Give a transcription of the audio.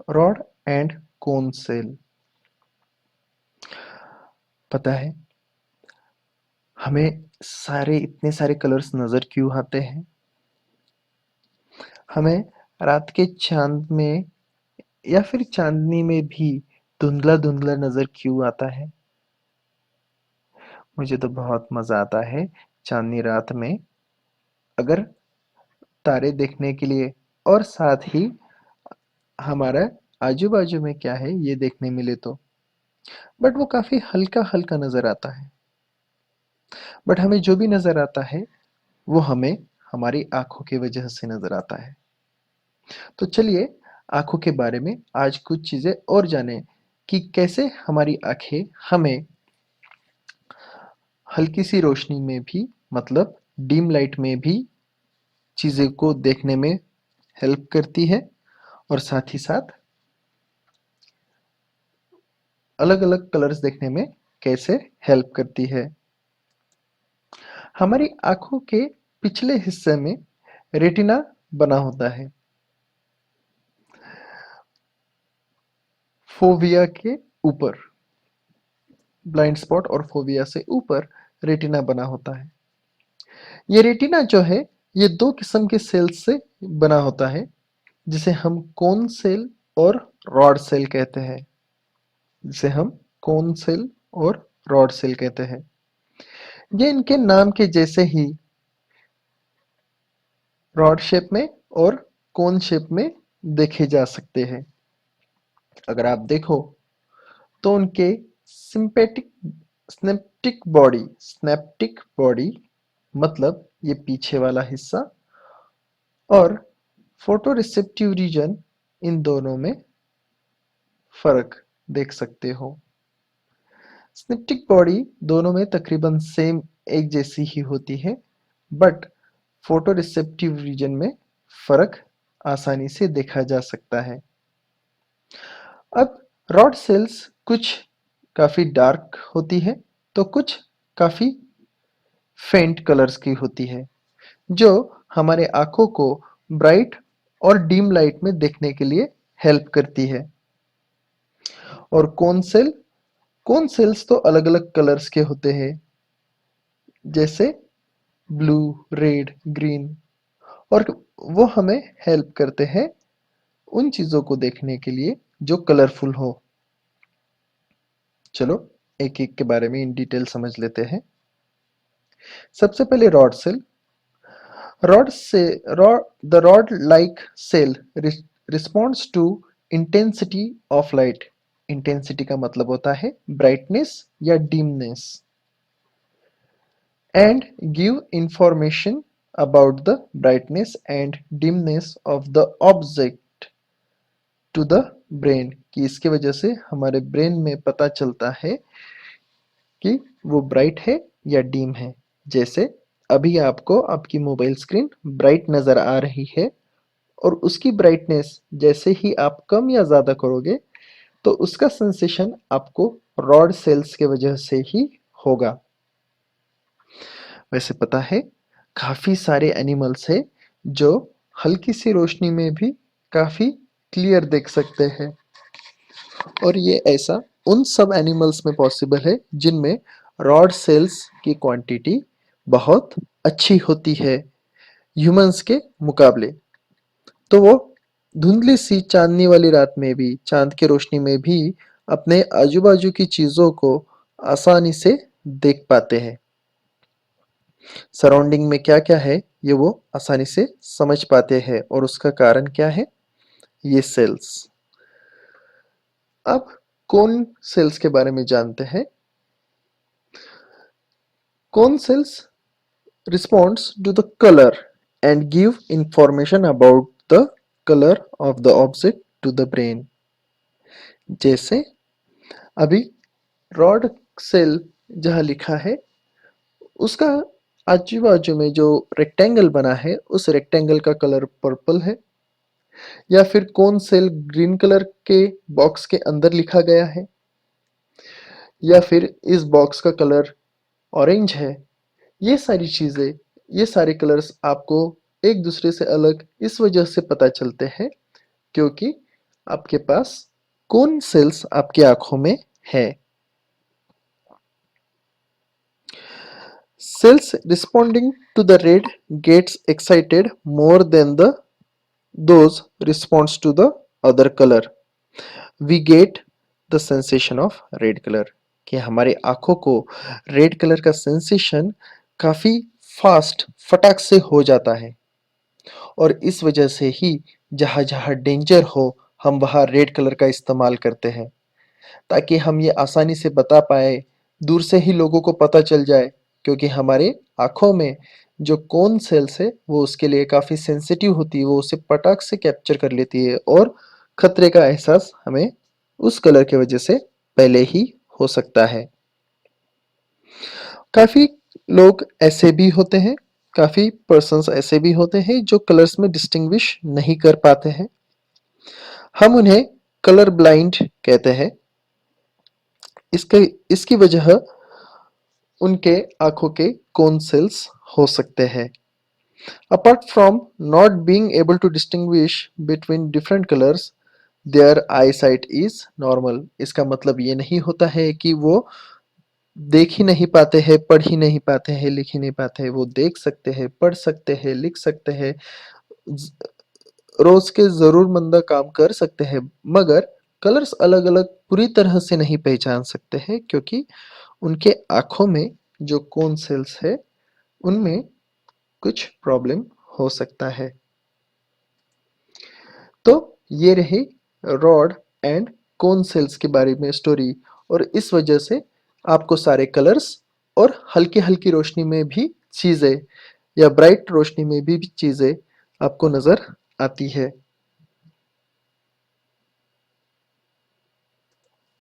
Rod and cone cell. पता है हमें इतने सारे कलर्स नजर क्यों आते हैं? हमें रात के चांद में या फिर चांदनी में भी धुंधला धुंधला नजर क्यों आता है? मुझे तो बहुत मजा आता है चांदनी रात में, अगर तारे देखने के लिए, और साथ ही हमारा आजू बाजू में क्या है ये देखने मिले तो। बट वो काफी हल्का हल्का नजर आता है। बट हमें जो भी नजर आता है वो हमें हमारी आंखों की वजह से नजर आता है। तो चलिए आंखों के बारे में आज कुछ चीजें और जानें कि कैसे हमारी आंखें हमें हल्की सी रोशनी में भी, मतलब डिम लाइट में भी चीजें को देखने में हेल्प करती है, और साथ ही साथ अलग अलग कलर्स देखने में कैसे हेल्प करती है। हमारी आंखों के पिछले हिस्से में रेटिना बना होता है। फोविया के ऊपर, ब्लाइंड स्पॉट और फोविया से ऊपर रेटिना बना होता है। ये रेटिना जो है ये दो किस्म के सेल्स से बना होता है, जिसे हम कोन सेल और रॉड सेल कहते हैं। जिसे हम कोन सेल और रॉड सेल कहते हैं। ये इनके नाम के जैसे ही रॉड शेप में और कोन शेप में देखे जा सकते हैं। अगर आप देखो तो उनके सिंपेटिक स्नेप्टिक बॉडी मतलब ये पीछे वाला हिस्सा, और फोटो रिसेप्टिव रीजन, इन दोनों में फर्क देख सकते हो। स्नेप्टिक बॉडी दोनों में तकरीबन सेम एक जैसी ही होती है, बट फोटो रिसेप्टिव रीजन में फर्क आसानी से देखा जा सकता है। अब रॉड सेल्स कुछ काफी डार्क होती है तो कुछ काफी फेंट कलर्स की होती है, जो हमारे आंखों को ब्राइट और डिम लाइट में देखने के लिए हेल्प करती है। और कोन सेल्स तो अलग अलग कलर्स के होते हैं, जैसे ब्लू, रेड, ग्रीन, और वो हमें हेल्प करते हैं उन चीजों को देखने के लिए जो कलरफुल हो। चलो एक एक के बारे में इन डिटेल समझ लेते हैं। सबसे पहले रॉड सेल। रॉड से rod the rod like cell responds to intensity of light. Intensity का मतलब होता है ब्राइटनेस या dimness, and give information about the brightness and dimness of the object to the brain, कि इसके वजह से हमारे ब्रेन में पता चलता है कि वो ब्राइट है या डीम है। जैसे अभी आपको आपकी मोबाइल स्क्रीन ब्राइट नजर आ रही है, और उसकी ब्राइटनेस जैसे ही आप कम या ज्यादा करोगे तो उसका सेंसेशन आपको रॉड सेल्स के वजह से ही होगा। वैसे पता है काफी सारे एनिमल्स है जो हल्की सी रोशनी में भी काफी क्लियर देख सकते हैं, और ये ऐसा उन सब एनिमल्स में पॉसिबल है जिनमें रॉड सेल्स की क्वांटिटी बहुत अच्छी होती है ह्यूमंस के मुकाबले। तो वो धुंधली सी चांदनी वाली रात में भी, चांद की रोशनी में भी अपने आजू बाजू की चीजों को आसानी से देख पाते हैं। सराउंडिंग में क्या क्या है ये वो आसानी से समझ पाते हैं, और उसका कारण क्या है? ये सेल्स। अब कोन सेल्स के बारे में जानते हैं। Cone cells responds to the color and give information about the color of the object to the brain। जैसे अभी रॉड सेल जहाँ लिखा है उसका आजू बाजू में जो रेक्टेंगल बना है उस रेक्टेंगल का कलर पर्पल है, या फिर कोन सेल ग्रीन कलर के बॉक्स के अंदर लिखा गया है, या फिर इस बॉक्स का कलर ऑरेंज है। ये सारी चीजें, ये सारे कलर्स आपको एक दूसरे से अलग इस वजह से पता चलते हैं क्योंकि आपके पास कौन सेल्स आपकी आंखों में है। Cells responding to the red gets excited more than the those responds to the other color. We get the sensation of red color कि हमारे आंखों को रेड कलर का सेंसेशन काफी फास्ट फटाक से हो जाता है और इस वजह से ही जहाँ जहाँ डेंजर हो हम वहाँ रेड कलर का इस्तेमाल करते हैं ताकि हम ये आसानी से बता पाए, दूर से ही लोगों को पता चल जाए क्योंकि हमारे आँखों में जो कोन सेल्स है वो उसके लिए काफ़ी सेंसिटिव होती है, वो उसे पटाख से कैप्चर कर लेती है और खतरे का एहसास हमें उस कलर की वजह से पहले ही हो सकता है। काफ़ी लोग ऐसे भी होते हैं, काफ़ी पर्सन्स ऐसे भी होते हैं जो कलर्स में डिस्टिंग्विश नहीं कर पाते हैं। हम उन्हें कलर ब्लाइंड कहते हैं। इसके इसकी वजह उनके आंखों के कोन सेल्स हो सकते हैं। Apart from not being able to distinguish between different colors, their eyesight is normal. इसका मतलब ये नहीं होता है कि वो देख ही नहीं पाते हैं, पढ़ ही नहीं पाते हैं, लिख ही नहीं पाते हैं। वो देख सकते हैं, पढ़ सकते हैं, लिख सकते हैं, रोज के जरूरतमंद काम कर सकते हैं, मगर कलर्स अलग-अलग पूरी तरह से नहीं पहचान सकते हैं क्योंकि उनके आंखों में जो कोन सेल्स है उनमें कुछ प्रॉब्लम हो सकता है। तो ये रही रॉड एंड कोन सेल्स के बारे में स्टोरी और इस वजह से आपको सारे कलर्स और हल्की हल्की रोशनी में भी चीजें या ब्राइट रोशनी में भी चीजें आपको नजर आती है।